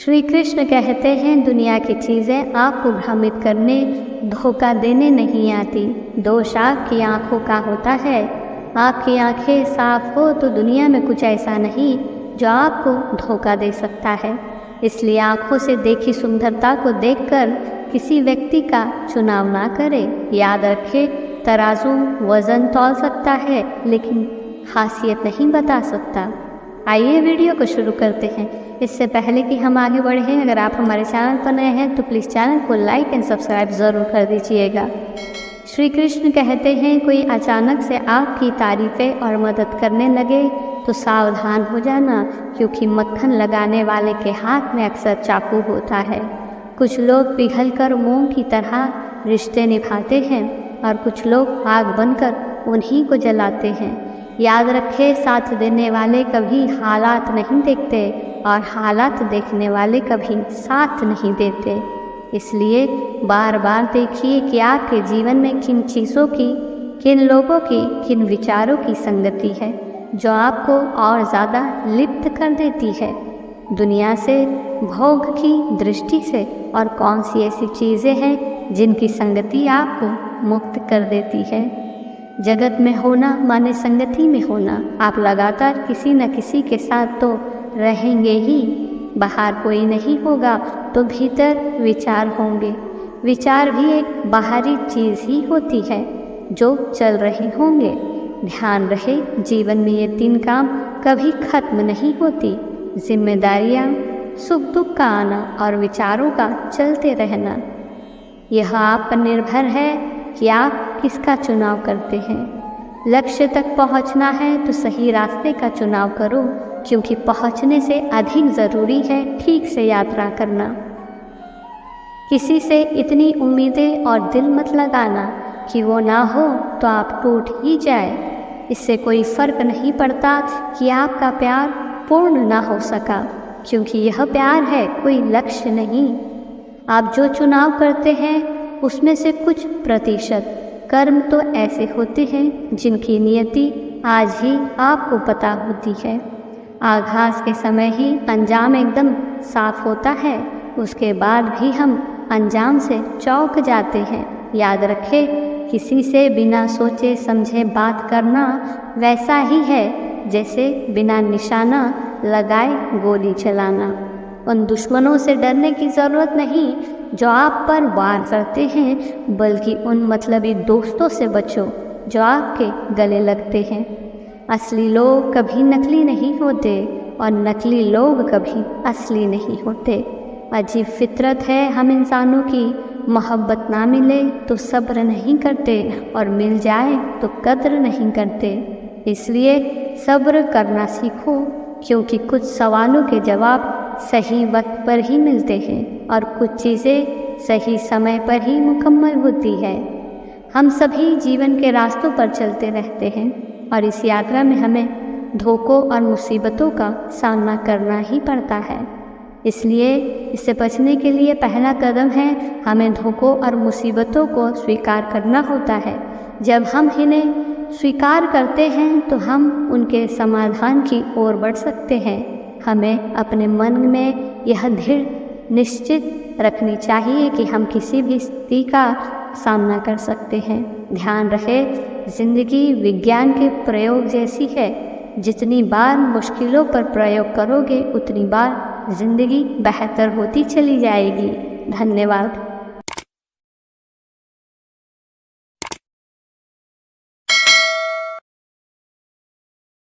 श्री कृष्ण कहते हैं, दुनिया की चीज़ें आपको भ्रमित करने, धोखा देने नहीं आती। दोष आपकी आँखों का होता है। आपकी आँखें साफ हो तो दुनिया में कुछ ऐसा नहीं जो आपको धोखा दे सकता है। इसलिए आँखों से देखी सुंदरता को देखकर किसी व्यक्ति का चुनाव ना करें। याद रखें, तराजू वज़न तौल सकता है लेकिन खासियत नहीं बता सकता। आइए वीडियो को शुरू करते हैं। इससे पहले कि हम आगे बढ़ें, अगर आप हमारे चैनल पर नए हैं तो प्लीज़ चैनल को लाइक एंड सब्सक्राइब ज़रूर कर दीजिएगा। श्री कृष्ण कहते हैं, कोई अचानक से आपकी तारीफ़ें और मदद करने लगे तो सावधान हो जाना, क्योंकि मक्खन लगाने वाले के हाथ में अक्सर चाकू होता है। कुछ लोग पिघलकर मोम की तरह रिश्ते निभाते हैं और कुछ लोग आग बनकर उन्हीं को जलाते हैं। याद रखें, साथ देने वाले कभी हालात नहीं देखते और हालात देखने वाले कभी साथ नहीं देते। इसलिए बार बार देखिए कि आपके जीवन में किन चीज़ों की, किन लोगों की, किन विचारों की संगति है जो आपको और ज़्यादा लिप्त कर देती है दुनिया से, भोग की दृष्टि से, और कौन सी ऐसी चीज़ें हैं जिनकी संगति आपको मुक्त कर देती है। जगत में होना माने संगति में होना। आप लगातार किसी न किसी के साथ तो रहेंगे ही। बाहर कोई नहीं होगा तो भीतर विचार होंगे। विचार भी एक बाहरी चीज़ ही होती है जो चल रहे होंगे। ध्यान रहे, जीवन में ये 3 काम कभी खत्म नहीं होती: जिम्मेदारियाँ, सुख दुख का आना और विचारों का चलते रहना। यह आप पर निर्भर है कि आप किसका चुनाव करते हैं। लक्ष्य तक पहुंचना है तो सही रास्ते का चुनाव करो, क्योंकि पहुंचने से अधिक ज़रूरी है ठीक से यात्रा करना। किसी से इतनी उम्मीदें और दिल मत लगाना कि वो ना हो तो आप टूट ही जाए। इससे कोई फ़र्क नहीं पड़ता कि आपका प्यार पूर्ण ना हो सका, क्योंकि यह प्यार है, कोई लक्ष्य नहीं। आप जो चुनाव करते हैं उसमें से कुछ प्रतिशत कर्म तो ऐसे होते हैं जिनकी नियति आज ही आपको पता होती है। आगाज़ के समय ही अंजाम एकदम साफ होता है, उसके बाद भी हम अंजाम से चौंक जाते हैं। याद रखें, किसी से बिना सोचे समझे बात करना वैसा ही है जैसे बिना निशाना लगाए गोली चलाना। उन दुश्मनों से डरने की ज़रूरत नहीं जो आप पर वार करते हैं, बल्कि उन मतलबी दोस्तों से बचो जो आपके गले लगते हैं। असली लोग कभी नकली नहीं होते और नकली लोग कभी असली नहीं होते। अजीब फितरत है हम इंसानों की, मोहब्बत ना मिले तो सब्र नहीं करते और मिल जाए तो कद्र नहीं करते। इसलिए सब्र करना सीखो, क्योंकि कुछ सवालों के जवाब सही वक्त पर ही मिलते हैं और कुछ चीज़ें सही समय पर ही मुकम्मल होती है। हम सभी जीवन के रास्तों पर चलते रहते हैं और इस यात्रा में हमें धोखों और मुसीबतों का सामना करना ही पड़ता है। इसलिए इससे बचने के लिए पहला कदम है हमें धोखों और मुसीबतों को स्वीकार करना होता है। जब हम इन्हें स्वीकार करते हैं तो हम उनके समाधान की ओर बढ़ सकते हैं। हमें अपने मन में यह दृढ़ निश्चित रखनी चाहिए कि हम किसी भी स्थिति का सामना कर सकते हैं। ध्यान रहे, जिंदगी विज्ञान के प्रयोग जैसी है। जितनी बार मुश्किलों पर प्रयोग करोगे उतनी बार जिंदगी बेहतर होती चली जाएगी। धन्यवाद।